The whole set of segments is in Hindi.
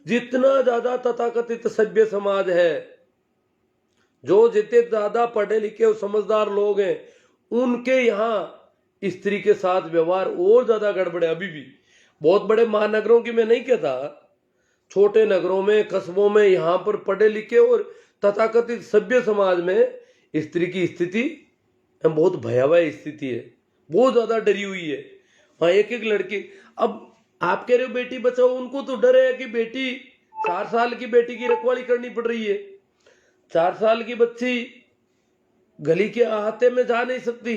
जितना ज्यादा तथाकथित सभ्य समाज है, जो जितने ज्यादा पढ़े लिखे और समझदार लोग हैं, उनके यहाँ स्त्री के साथ व्यवहार और ज्यादा गड़बड़ है अभी भी। बहुत बड़े महानगरों की मैं नहीं कहता, छोटे नगरों में, कस्बों में, यहाँ पर पढ़े लिखे और तथाकथित सभ्य समाज में स्त्री की स्थिति बहुत भयावह स्थिति है, बहुत ज्यादा डरी हुई है। वहां एक एक लड़की, अब आप कह रहे हो बेटी बचाओ, उनको तो डर है कि बेटी 4 साल की बेटी की रखवाली करनी पड़ रही है। 4 साल की बच्ची गली के अहाते में जा नहीं सकती,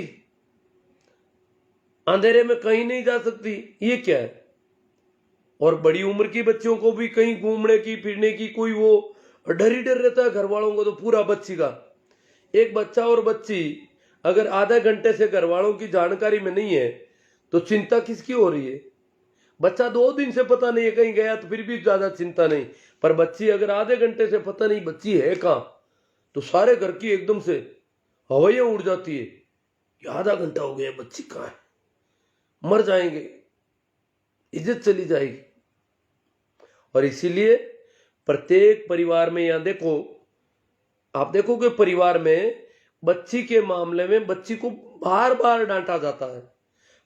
अंधेरे में कहीं नहीं जा सकती, ये क्या है। और बड़ी उम्र की बच्चियों को भी कहीं घूमने की फिरने की कोई वो डर ही डर रहता है घर वालों को, तो पूरा बच्ची का। एक बच्चा और बच्ची अगर आधा घंटे से घर वालों की जानकारी में नहीं है तो चिंता किसकी हो रही है। बच्चा 2 दिन से पता नहीं है कहीं गया तो फिर भी ज्यादा चिंता नहीं, पर बच्ची अगर आधे घंटे से पता नहीं बच्ची है कहां, तो सारे घर की एकदम से हवाइयां उड़ जाती है। आधा घंटा हो गया, बच्ची कहां है, मर जाएंगे, इज्जत चली जाएगी। और इसीलिए प्रत्येक परिवार में, यहां देखो, आप देखोगे परिवार में बच्ची के मामले में बच्ची को बार बार डांटा जाता है,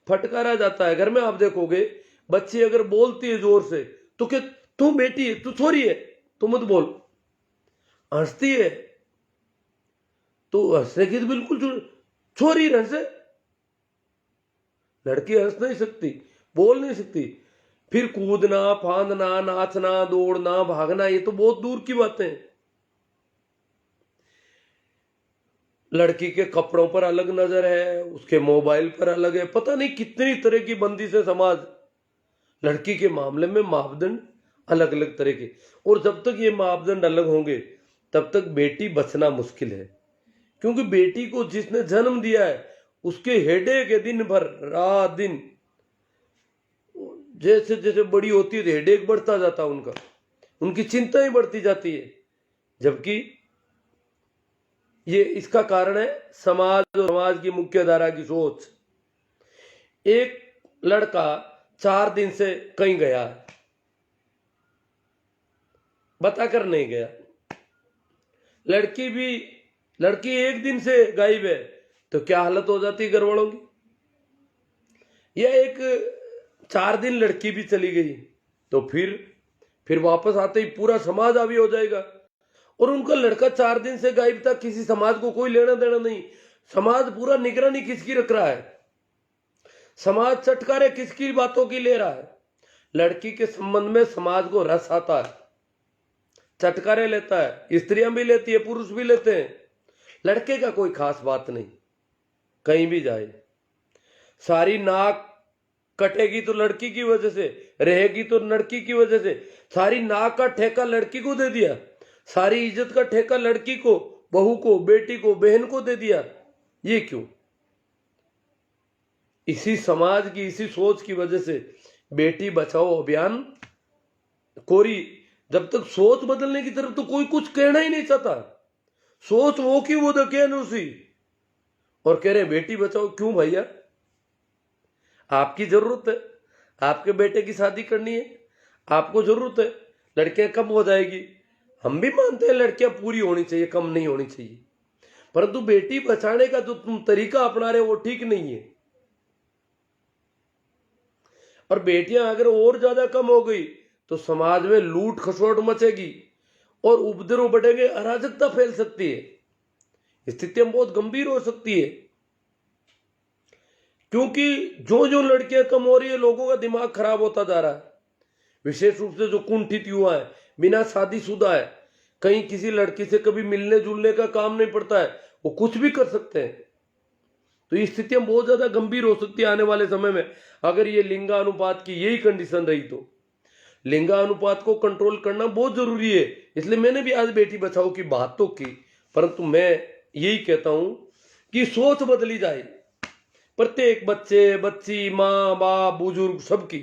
फटकारा जाता है। घर में आप देखोगे बच्ची अगर बोलती है जोर से तो क्या तू बेटी है, तू छोरी है, तू मत बोल। हंसती है तो हंसने की तो बिल्कुल छोरी हंसे, लड़की हंस नहीं सकती, बोल नहीं सकती। फिर कूदना, फांदना, नाचना, दौड़ना, भागना, ये तो बहुत दूर की बातें हैं। लड़की के कपड़ों पर अलग नजर है, उसके मोबाइल पर अलग है, पता नहीं कितनी तरह की बंदिश है समाज। लड़की के मामले में मापदंड अलग अलग तरह के, और जब तक ये मापदंड अलग होंगे तब तक बेटी बचना मुश्किल है। क्योंकि बेटी को जिसने जन्म दिया है उसके हेडेक है दिन भर, रात दिन। जैसे जैसे बड़ी होती है हेडेक बढ़ता जाता उनका, उनकी चिंताएं बढ़ती जाती है। जबकि ये इसका कारण है समाज और समाज की मुख्य धारा की सोच। एक लड़का 4 दिन से कहीं गया, बताकर नहीं गया। लड़की 1 दिन से गायब है, तो क्या हालत हो जाती है घर वालों की। यह एक 4 दिन लड़की भी चली गई तो फिर वापस आते ही पूरा समाज हावी हो जाएगा। और उनका लड़का 4 दिन से गायब था, किसी समाज को कोई लेना देना नहीं। समाज पूरा निगरानी किसकी रख रहा है, समाज चटकारे किसकी बातों की ले रहा है। लड़की के संबंध में समाज को रस आता है, चटकारे लेता है, स्त्रियां भी लेती है, पुरुष भी लेते हैं। लड़के का कोई खास बात नहीं, कहीं भी जाए। सारी नाक कटेगी तो लड़की की वजह से, रहेगी तो लड़की की वजह से। सारी नाक का ठेका लड़की को दे दिया, सारी इज्जत का ठेका लड़की को, बहू को, बेटी को, बहन को दे दिया। ये क्यों? इसी समाज की, इसी सोच की वजह से बेटी बचाओ अभियान कोरी। जब तक सोच बदलने की तरफ तो कोई कुछ कहना ही नहीं चाहता। सोच वो की वो दके उसी, और कह रहे बेटी बचाओ। क्यों भैया? आपकी जरूरत है, आपके बेटे की शादी करनी है, आपको जरूरत है। लड़कियां कम हो जाएगी, हम भी मानते हैं लड़कियां पूरी होनी चाहिए, कम नहीं होनी चाहिए। परंतु बेटी बचाने का जो तुम तरीका अपना रहे हो वो ठीक नहीं है। और बेटियां अगर और ज्यादा कम हो गई तो समाज में लूट खसोट मचेगी और उपद्रव बढ़ेंगे, अराजकता फैल सकती है, स्थितियां बहुत गंभीर हो सकती है। क्योंकि जो जो लड़कियां कम हो रही है, लोगों का दिमाग खराब होता जा रहा है। विशेष रूप से जो कुंठित युवा है, बिना शादीशुदा है, कहीं किसी लड़की से कभी मिलने जुलने का काम नहीं पड़ता है, वो कुछ भी कर सकते हैं। तो ये स्थितियां बहुत ज्यादा गंभीर हो सकती है आने वाले समय में। अगर ये लिंगानुपात की यही कंडीशन रही तो लिंगानुपात को कंट्रोल करना बहुत जरूरी है। इसलिए मैंने भी आज बेटी बचाओ की बात तो की, परंतु मैं यही कहता हूं कि सोच बदली जाए। प्रत्येक बच्चे, बच्ची, माँ बाप, बुजुर्ग, सबकी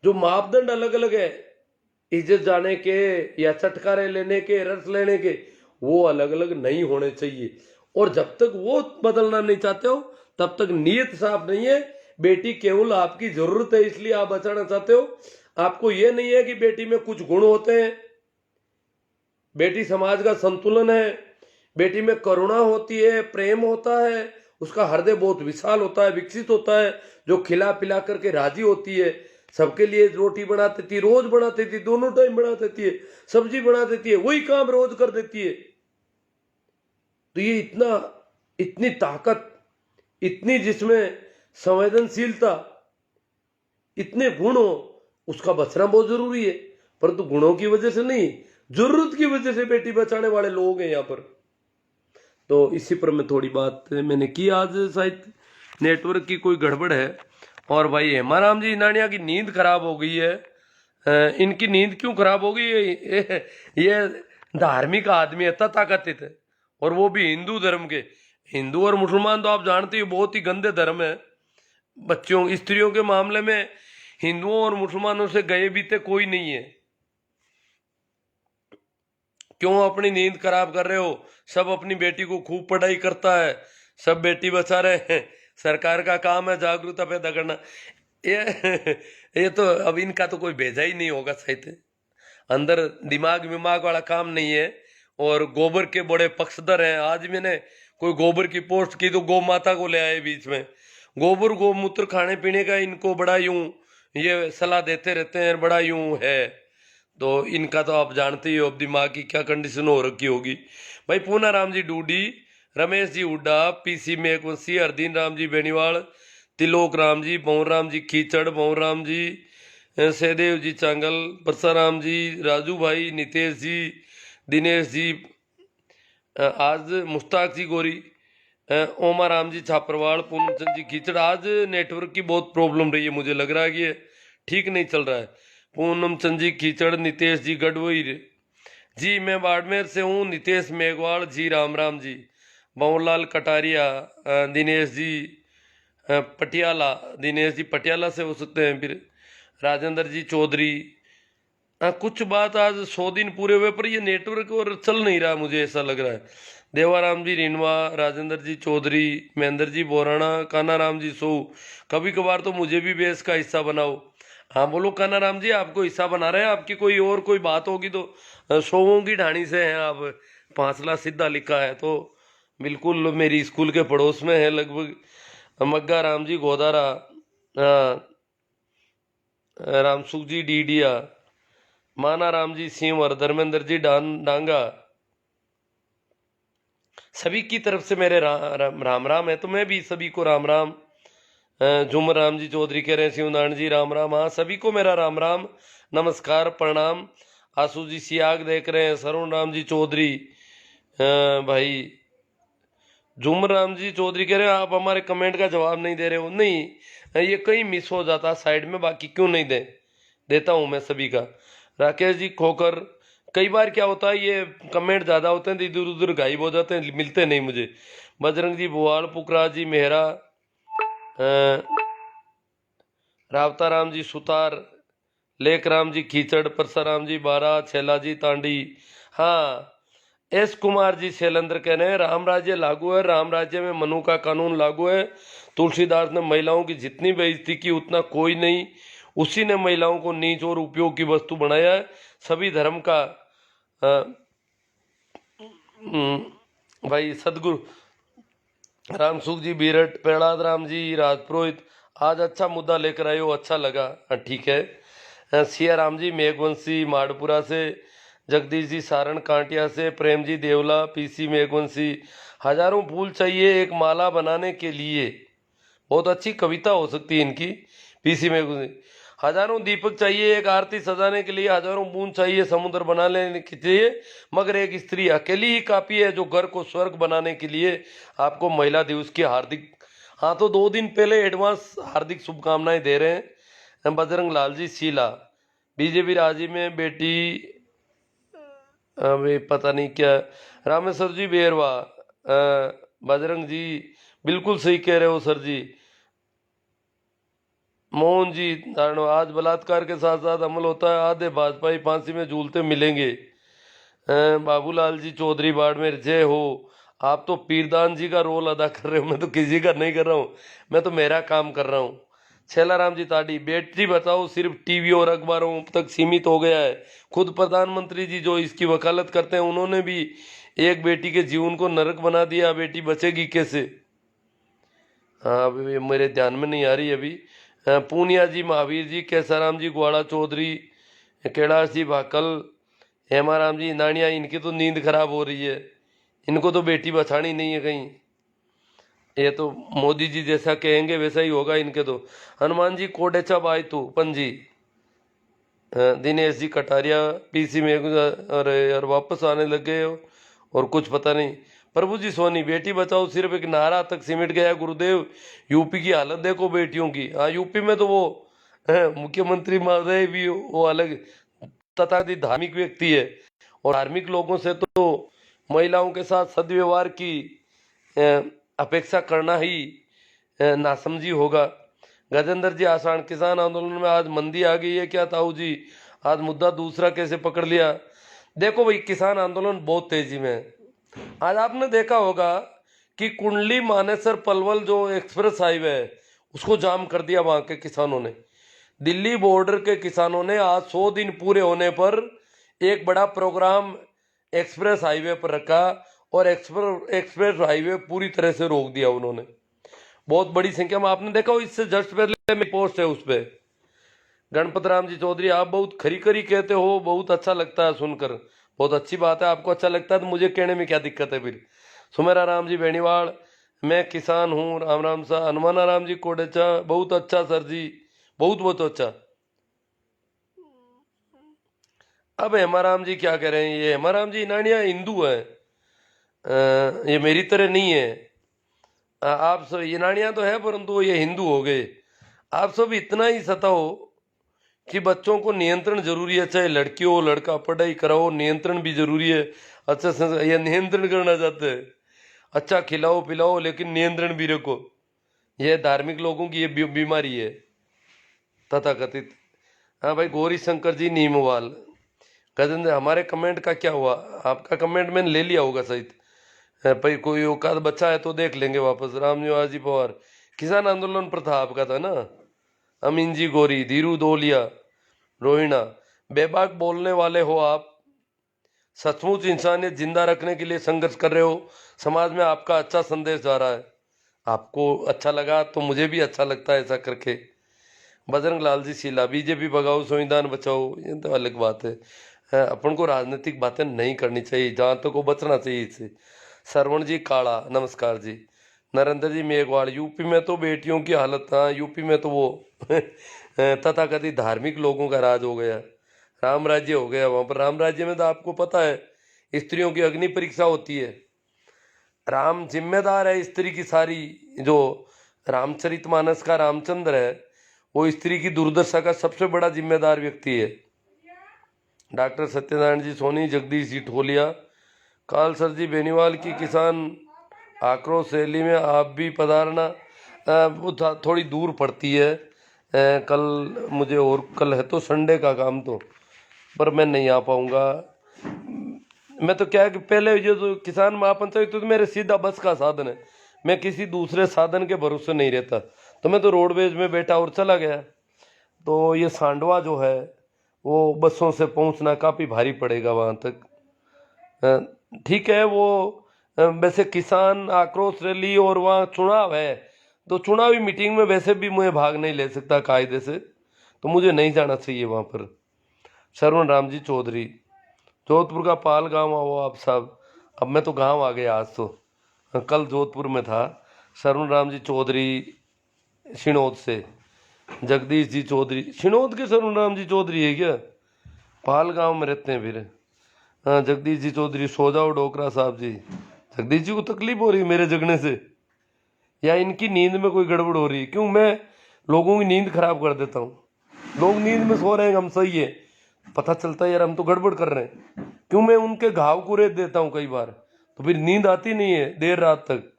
जो मापदंड अलग अलग है, इज्जत जाने के या चटकारे लेने के, रस लेने के, वो अलग अलग नहीं होने चाहिए। और जब तक वो बदलना नहीं चाहते हो तब तक नीयत साफ नहीं है। बेटी केवल आपकी जरूरत है इसलिए आप बचाना चाहते हो। आपको ये नहीं है कि बेटी में कुछ गुण होते हैं, बेटी समाज का संतुलन है, बेटी में करुणा होती है, प्रेम होता है, उसका हृदय बहुत विशाल होता है, विकसित होता है, जो खिला पिला करके राजी होती है, सबके लिए रोटी बना देती है, रोज बना देती है, दोनों टाइम बना देती है, सब्जी बना देती है, वही काम रोज कर देती है। तो ये इतनी ताकत, इतनी जिसमें संवेदनशीलता, इतने गुण हो, उसका बचना बहुत जरूरी है। परंतु गुणों की वजह से नहीं, जरूरत की वजह से बेटी बचाने वाले लोग हैं यहाँ पर। तो इसी पर मैं थोड़ी बात मैंने की। आज शायद नेटवर्क की कोई गड़बड़ है। और भाई हेमाराम जी नानिया की नींद खराब हो गई है। इनकी नींद क्यों खराब हो गई है? ये धार्मिक आदमी है, तथाकथित है, और वो भी हिंदू धर्म के। हिंदू और मुसलमान तो आप जानते हो बहुत ही गंदे धर्म है। बच्चों स्त्रियों के मामले में हिंदुओं और मुसलमानों से गए बीते कोई नहीं है। क्यों अपनी नींद खराब कर रहे हो? सब अपनी बेटी को खूब पढ़ाई करता है, सब बेटी बचा रहे हैं, सरकार का काम है जागरूकता पैदा करना। ये तो अब इनका तो कोई भेजा ही नहीं होगा शायद, अंदर दिमाग विमाग वाला काम नहीं है। और गोबर के बड़े पक्षधर हैं। आज मैंने कोई गोबर की पोस्ट की तो गौ माता को ले आए बीच में। गोबर गोमूत्र खाने पीने का इनको बड़ा यूं ये सलाह देते रहते हैं, बड़ा यूं है। तो इनका तो आप जानते ही हो अब दिमाग की क्या कंडीशन हो रखी होगी। भाई पूना राम जी डूडी, रमेश जी हुड्डा, पीसी मेघवंशी, हरदीन राम जी बेनीवाल, तिलोक राम जी, पवन राम जी खींचड़, पवन राम जी, सहदेव जी चांगल, परसाराम जी, राजू भाई, नितेश जी, दिनेश जी, आज मुश्ताक जी गोरी, ओमा राम जी छापरवाड़, पूनमचंद जी खींचड़। आज नेटवर्क की बहुत प्रॉब्लम रही है, मुझे लग रहा है कि ये ठीक नहीं चल रहा है। पूनमचंद जी खींचड़, नितेश जी गढ़वई जी, मैं बाड़मेर से हूँ, नितेश मेघवाल जी, राम राम जी, बाबूलाल कटारिया, दिनेश जी पटियाला, दिनेश जी पटियाला से हो सकते हैं, फिर राजेंद्र जी चौधरी। कुछ बात आज 100 दिन पूरे हुए पर ये नेटवर्क और चल नहीं रहा, मुझे ऐसा लग रहा है। देवाराम जी रिनवा, राजेंद्र जी चौधरी, महेंद्र जी बोराना, काना राम जी सो। कभी कभार तो मुझे भी बेस का हिस्सा बनाओ। हाँ बोलो काना राम जी, आपको हिस्सा बना रहे हैं। आपकी कोई और कोई बात होगी तो सौों की ढाणी से हैं आप। 5 लाख सीधा लिखा है तो बिल्कुल मेरी स्कूल के पड़ोस में है लगभग। मग्गा राम जी गोदारा, रामसुख जी डीडिया, माना राम जी सिंवर, धर्मेंद्र जी डांगा, सभी की तरफ से मेरे राम राम है। तो मैं भी सभी को राम राम। झुमर राम जी चौधरी कह रहे हैं, शिवनारायण जी राम राम। हाँ सभी को मेरा राम राम, नमस्कार, प्रणाम। आशु जी सियाग देख रहे हैं, सरुण राम जी चौधरी, भाई झुमर राम जी चौधरी कह रहे हैं आप हमारे कमेंट का जवाब नहीं दे रहे हो। नहीं, ये कहीं मिस हो जाता साइड में, बाकी क्यों नहीं देता हूं मैं सभी का। राकेश जी खोकर, कई बार क्या होता है ये कमेंट ज़्यादा होते हैं तो इधर उधर गायब हो जाते हैं, मिलते नहीं मुझे। बजरंग जी बुआल, पुकराज जी मेहरा, रावता राम जी सुतार, लेख राम जी खींचड़, परसाराम जी बारा, छैला जी तांडी। हाँ एस कुमार जी शैलेंद्र कह रहे हैं राम राज्य लागू है, राम राज्य में मनु का कानून लागू है। तुलसीदास ने महिलाओं की जितनी बेइज्जती की उतना कोई नहीं, उसी ने महिलाओं को नीच और उपयोग की वस्तु बनाया है। सभी धर्म का भाई सदगुरु रामसुख जी बीरट, प्रहलाद राम जी राजपुरोहित, आज अच्छा मुद्दा लेकर आए हो, अच्छा लगा। ठीक है। सिया राम जी मेघवंशी माड़पुरा से, जगदीश जी सारण कांटिया से, प्रेम जी देवला, पीसी मेघवंशी। हजारों फूल चाहिए एक माला बनाने के लिए, बहुत अच्छी कविता हो सकती है इनकी। पीसी मेघवंशी, हजारों दीपक चाहिए एक आरती सजाने के लिए, हजारों बूंद चाहिए समुद्र बना लेने के लिए, मगर एक स्त्री अकेली ही काफी है जो घर को स्वर्ग बनाने के लिए। आपको महिला दिवस की हार्दिक, हाँ तो 2 दिन पहले एडवांस हार्दिक शुभकामनाएं दे रहे हैं। बजरंग लाल जी शीला, बीजेपी राजी में बेटी, अभी पता नहीं क्या। रामेश्वर जी बेरवा, बजरंग जी बिल्कुल सही कह रहे हो सर जी। मोहन जी धारणो, आज बलात्कार के साथ साथ अमल होता है, आधे भाजपाई फांसी में झूलते मिलेंगे। बाबूलाल जी चौधरी बाड़मेर, जय हो। आप तो पीरदान जी का रोल अदा कर रहे हो, मैं तो किसी का नहीं कर रहा हूँ, मैं तो मेरा काम कर रहा हूँ। छेलाराम जी ताड़ी, बेटी बचाओ सिर्फ टीवी और अखबारों तक सीमित हो गया है। खुद प्रधानमंत्री जी जो इसकी वकालत करते हैं उन्होंने भी एक बेटी के जीवन को नरक बना दिया। बेटी बचेगी कैसे? हाँ अभी मेरे ध्यान में नहीं आ रही अभी। पूनिया जी, महावीर जी, कैसाराम जी, ग्वाड़ा चौधरी, कैलाश जी भाकल, हेमाराम जी, नानिया, इनकी तो नींद खराब हो रही है। इनको तो बेटी बचानी नहीं है कहीं। ये तो मोदी जी जैसा कहेंगे वैसा ही होगा इनके तो। हनुमान जी कोडेचा बाई तू पणजी, दिनेश जी कटारिया पीसी में, अरे यार वापस आने लग गए हो और कुछ पता नहीं। प्रभु जी सोनी, बेटी बचाओ सिर्फ एक नारा तक सिमट गया गुरुदेव। यूपी की हालत देखो बेटियों की। हाँ यूपी में तो वो मुख्यमंत्री महोदय भी वो अलग तथाकथित धार्मिक व्यक्ति है और धार्मिक लोगों से तो महिलाओं के साथ सदव्यवहार की अपेक्षा करना ही नासमझी होगा। गजेंद्र जी आसान, किसान आंदोलन में आज मंदी आ गई है क्या ताऊ जी? आज मुद्दा दूसरा कैसे पकड़ लिया? देखो भाई, किसान आंदोलन बहुत तेजी में है। आज आपने देखा होगा कि कुंडली मानेसर पलवल जो एक्सप्रेस हाईवे है उसको जाम कर दिया वहां के किसानों ने। दिल्ली बॉर्डर के किसानों ने आज 100 दिन पूरे होने पर एक बड़ा प्रोग्राम एक्सप्रेस हाईवे पर रखा और एक्सप्रेस हाईवे पूरी तरह से रोक दिया उन्होंने। बहुत बड़ी संख्या में आपने देखा हो, इससे जस्ट पहले में पोस्ट है उस पर। गणपत राम जी चौधरी, आप बहुत खरी खरी कहते हो, बहुत अच्छा लगता है सुनकर, बहुत अच्छी बात है। आपको अच्छा लगता है तो मुझे कहने में क्या दिक्कत है फिर। सुमेरा राम जी बेनीवाल, मैं किसान हूँ। राम राम सा। हनुमाना राम जी कोडेचा, बहुत अच्छा सर जी, बहुत बहुत अच्छा। अब हेमाराम जी क्या कह रहे हैं? ये हेमाराम जी नानिया हिंदू है, ये मेरी तरह नहीं है। आप सब ईरानियां तो है परंतु ये हिंदू हो गए। आप सब इतना ही सताओ कि बच्चों को नियंत्रण जरूरी है, चाहे लड़की हो लड़का, पढ़ाई कराओ, नियंत्रण भी जरूरी है। अच्छा ये नियंत्रण करना चाहते हैं, अच्छा खिलाओ पिलाओ लेकिन नियंत्रण भी रखो। यह धार्मिक लोगों की ये बीमारी है तथाकथित। हाँ भाई, गौरी शंकर जी नीमवाल, गजेंद्र हमारे कमेंट का क्या हुआ? आपका कमेंट मैंने ले लिया होगा सहित। भाई कोई औकात बच्चा है तो देख लेंगे वापस। राम निवास जी पवार, किसान आंदोलन पर था आपका था ना। अमीन जी गोरी, धीरू दोलिया, रोहिणा, बेबाक बोलने वाले हो आप। सचमुच इंसानियत जिंदा रखने के लिए संघर्ष कर रहे हो। समाज में आपका अच्छा संदेश जा रहा है। आपको अच्छा लगा तो मुझे भी अच्छा लगता है ऐसा करके। बजरंग लाल जी शीला, बीजेपी भगाओ संविधान बचाओ, ये तो अलग बात है। अपन को राजनीतिक बातें नहीं करनी चाहिए, जहाँ तक को बचना चाहिए इससे। सरवण जी काला, नमस्कार जी। नरेंद्र जी मेघवाल, यूपी में तो बेटियों की हालत, हाँ यूपी में तो वो तथाकथित धार्मिक लोगों का राज हो गया, राम राज्य हो गया वहाँ पर। राम राज्य में तो आपको पता है स्त्रियों की अग्नि परीक्षा होती है। राम जिम्मेदार है स्त्री की सारी। जो रामचरितमानस का रामचंद्र है वो स्त्री की दुर्दशा का सबसे बड़ा जिम्मेदार व्यक्ति है। डॉक्टर सत्यनारायण जी सोनी, जगदीश जी ठोलिया, काल सर जी बेनीवाल की किसान आक्रोश रैली में आप भी पधारना। वो थोड़ी दूर पड़ती है, कल मुझे, और कल है तो संडे का काम तो, पर मैं नहीं आ पाऊँगा। मैं तो क्या है कि पहले ये जो किसान महापंचायत तो मेरे सीधा बस का साधन है, मैं किसी दूसरे साधन के भरोसे नहीं रहता। तो मैं तो रोडवेज में बैठा और चला गया। तो ये सांडवा जो है वो बसों से पहुंचना काफ़ी भारी पड़ेगा वहाँ तक। ठीक है, वो वैसे किसान आक्रोश रैली और वहाँ चुनाव है तो चुनावी मीटिंग में वैसे भी मुझे भाग नहीं ले सकता कायदे से, तो मुझे नहीं जाना चाहिए वहाँ पर। शरवण राम जी चौधरी, जोधपुर का पाल गांव आओ आप साहब। अब मैं तो गांव आ गया आज तो, कल जोधपुर में था। शरवण राम जी चौधरी शिनोद से, जगदीश जी चौधरी, शिनोद के शरवण राम जी चौधरी है क्या? पाल गांव में रहते हैं फिर। हाँ जगदीश जी चौधरी, सो जाओ डोकरा साहब जी। जगदीश जी को तकलीफ हो रही है मेरे जगने से, या इनकी नींद में कोई गड़बड़ हो रही है? क्यों मैं लोगों की नींद खराब कर देता हूँ? लोग नींद में सो रहे हैं, हम सही है, पता चलता है यार हम तो गड़बड़ कर रहे हैं। क्यों मैं उनके घाव को रेत देता हूँ कई बार, तो फिर नींद आती नहीं है देर रात तक,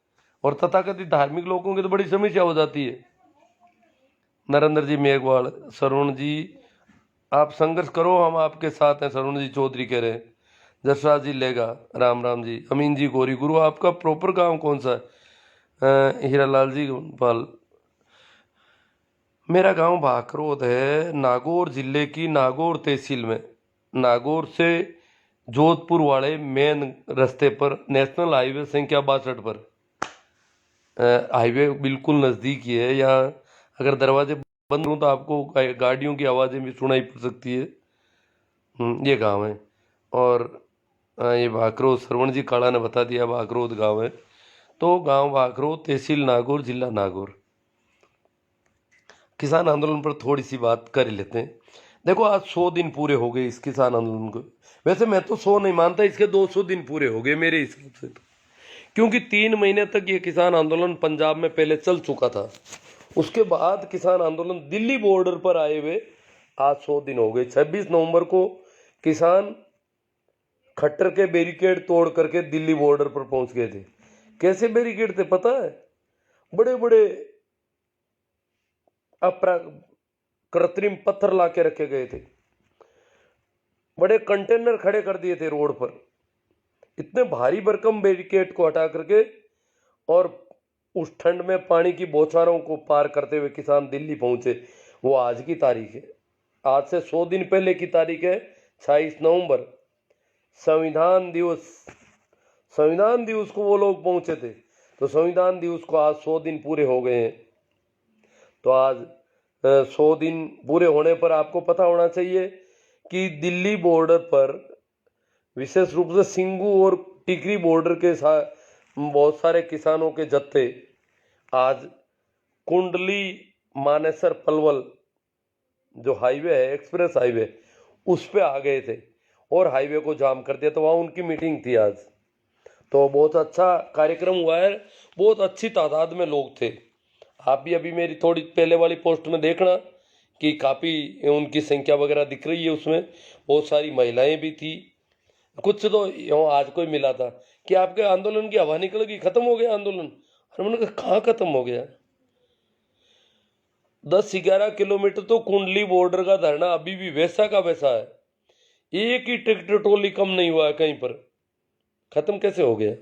और तथाकथित धार्मिक लोगों की तो बड़ी समस्या हो जाती है। नरेंद्र जी मेघवाल, सरवण जी आप संघर्ष करो, हम आपके साथ हैं। सरवण जी चौधरी कह रहे हैं। जसराज जी लेगा, राम राम जी। अमीन जी गोरी, गुरु आपका प्रॉपर गांव कौन सा है? हीरालाल जी पाल, मेरा गांव भाकरोद है, नागौर जिले की नागौर तहसील में। नागौर से जोधपुर वाले मेन रास्ते पर, नेशनल हाईवे संख्या 62 पर। हाईवे बिल्कुल नज़दीक ही है। यहाँ अगर दरवाजे बंद हों तो आपको गाड़ियों की आवाज़ें भी सुनाई पड़ सकती है। ये गांव है। और ये भाकरोद, श्रवण जी काला ने बता दिया भाकरोद गांव है। तो गांव भाकरोद, तहसील नागौर, जिला नागौर। किसान आंदोलन पर थोड़ी सी बात कर ही लेते हैं। देखो, आज 100 दिन पूरे हो गए इस किसान आंदोलन को। वैसे मैं तो 100 नहीं मानता, इसके 200 दिन पूरे हो गए मेरे हिसाब से तो। क्योंकि 3 महीने तक ये किसान आंदोलन पंजाब में पहले चल चुका था। उसके बाद किसान आंदोलन दिल्ली बॉर्डर पर आए हुए आज 100 दिन हो गए। 26 नवंबर को किसान खट्टर के बैरिकेड तोड़ करके दिल्ली बॉर्डर पर पहुंच गए थे। कैसे बैरिकेड थे पता है? बड़े बड़े कृत्रिम पत्थर ला के रखे गए थे। बड़े कंटेनर खड़े कर दिए थे रोड पर। इतने भारी भरकम बैरिकेड को हटा करके, और उस ठंड में पानी की बौछारों को पार करते हुए किसान दिल्ली पहुंचे। वो आज की तारीख है। आज से 100 दिन पहले की तारीख है 26 नवंबर, संविधान दिवस। संविधान दिवस को वो लोग पहुंचे थे। तो संविधान दिवस को आज 100 दिन पूरे हो गए हैं। तो आज 100 दिन पूरे होने पर आपको पता होना चाहिए कि दिल्ली बॉर्डर पर, विशेष रूप से सिंगू और टिकरी बॉर्डर के साथ, बहुत सारे किसानों के जत्थे आज कुंडली मानेसर पलवल जो हाईवे है, एक्सप्रेस हाईवे, उस पे आ गए थे और हाईवे को जाम कर दिया। तो वहाँ उनकी मीटिंग थी आज। तो बहुत अच्छा कार्यक्रम हुआ है। बहुत अच्छी तादाद में लोग थे। आप भी अभी मेरी थोड़ी पहले वाली पोस्ट में देखना कि काफ़ी उनकी संख्या वगैरह दिख रही है। उसमें बहुत सारी महिलाएं भी थी। कुछ तो आज कोई मिला था कि आपके आंदोलन की हवा निकल गई, खत्म हो गया आंदोलन। और मैंने कहा कहाँ खत्म हो गया? 10-11 किलोमीटर तो कुंडली बॉर्डर का धरना अभी भी वैसा का वैसा है। एक ही ट्रैक्टर ट्रॉली कम नहीं हुआ है कहीं पर। खत्म कैसे हो गया?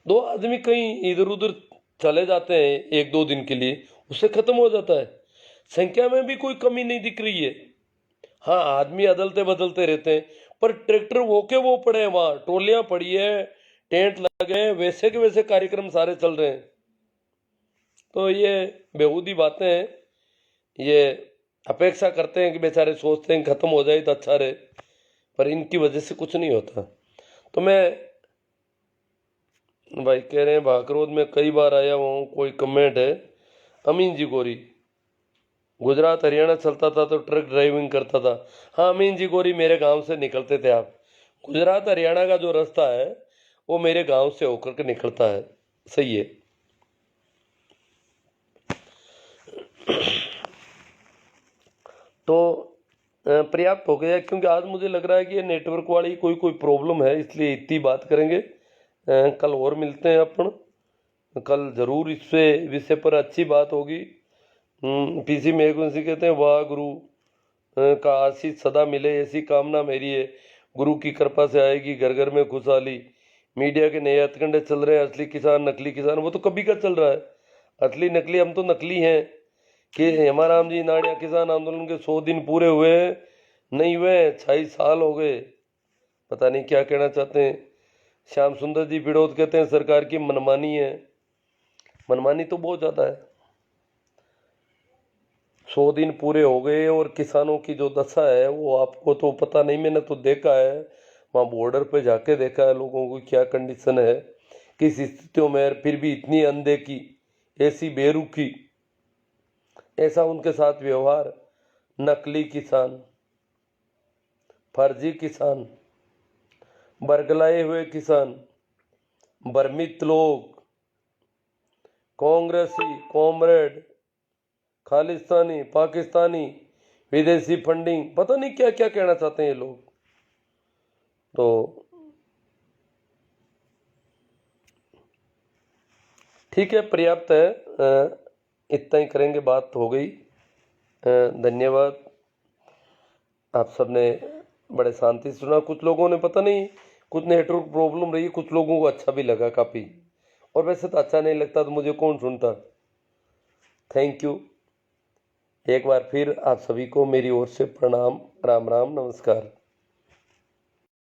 2 आदमी कहीं इधर उधर चले जाते हैं 1-2 दिन के लिए, उससे खत्म हो जाता है। संख्या में भी कोई कमी नहीं दिख रही है। हाँ, आदमी अदलते बदलते रहते हैं, पर ट्रैक्टर वो के वो पड़े हैं, वहां ट्रोलियां पड़ी है, टेंट लगे हैं, वैसे के वैसे कार्यक्रम सारे चल रहे हैं। तो ये बेहूदी बातें हैं। ये अपेक्षा करते हैं कि बेचारे सोचते हैं खत्म हो जाए तो अच्छा रहे, पर इनकी वजह से कुछ नहीं होता। तो मैं भाई कह रहे हैं भाकरोद में कई बार आया हुआ हूँ। कोई कमेंट है, अमीन जी गोरी, गुजरात हरियाणा चलता था तो ट्रक ड्राइविंग करता था। हाँ अमीन जी गोरी, मेरे गांव से निकलते थे आप। गुजरात हरियाणा का जो रास्ता है वो मेरे गांव से होकर के निकलता है। सही है। तो पर्याप्त हो गया, क्योंकि आज मुझे लग रहा है कि ये नेटवर्क वाली कोई प्रॉब्लम है, इसलिए इतनी बात करेंगे। कल और मिलते हैं अपन। कल जरूर इस विषय पर अच्छी बात होगी। पीसी मेघवंशी कहते हैं, वाह गुरु का आशीष सदा मिले ऐसी कामना मेरी है। गुरु की कृपा से आएगी घर घर में खुशहाली। मीडिया के नए हथकंडे चल रहे हैं, असली किसान नकली किसान, वो तो कभी का चल रहा है। असली नकली हम तो नकली हैं। कि हेमाराम जी नाड़िया किसान आंदोलन के 100 दिन पूरे हुए हैं? नहीं हुए, 26 साल हो गए। पता नहीं क्या कहना चाहते हैं। श्याम सुंदर जी विरोध कहते हैं सरकार की मनमानी है। मनमानी तो बहुत ज़्यादा है। 100 दिन पूरे हो गए और किसानों की जो दशा है वो आपको तो पता नहीं, मैंने तो देखा है। वहाँ बॉर्डर पे जाके देखा है लोगों को क्या कंडीशन है, किस स्थितियों में, फिर भी इतनी अनदेखी, ऐसी बेरुखी, ऐसा उनके साथ व्यवहार। नकली किसान, फर्जी किसान, बरगलाए हुए किसान, भ्रमित लोग, कांग्रेसी, कॉमरेड, खालिस्तानी, पाकिस्तानी, विदेशी फंडिंग, पता नहीं क्या क्या कहना चाहते हैं ये लोग। तो ठीक है, पर्याप्त है। इतना ही करेंगे, बात हो गई। धन्यवाद। आप सबने बड़े शांति से सुना। कुछ लोगों ने पता नहीं, कुछ नेटवर्क प्रॉब्लम रही, कुछ लोगों को अच्छा भी लगा काफ़ी। और वैसे तो अच्छा नहीं लगता तो मुझे कौन सुनता। Thank you. एक बार फिर आप सभी को मेरी ओर से प्रणाम, राम राम, नमस्कार।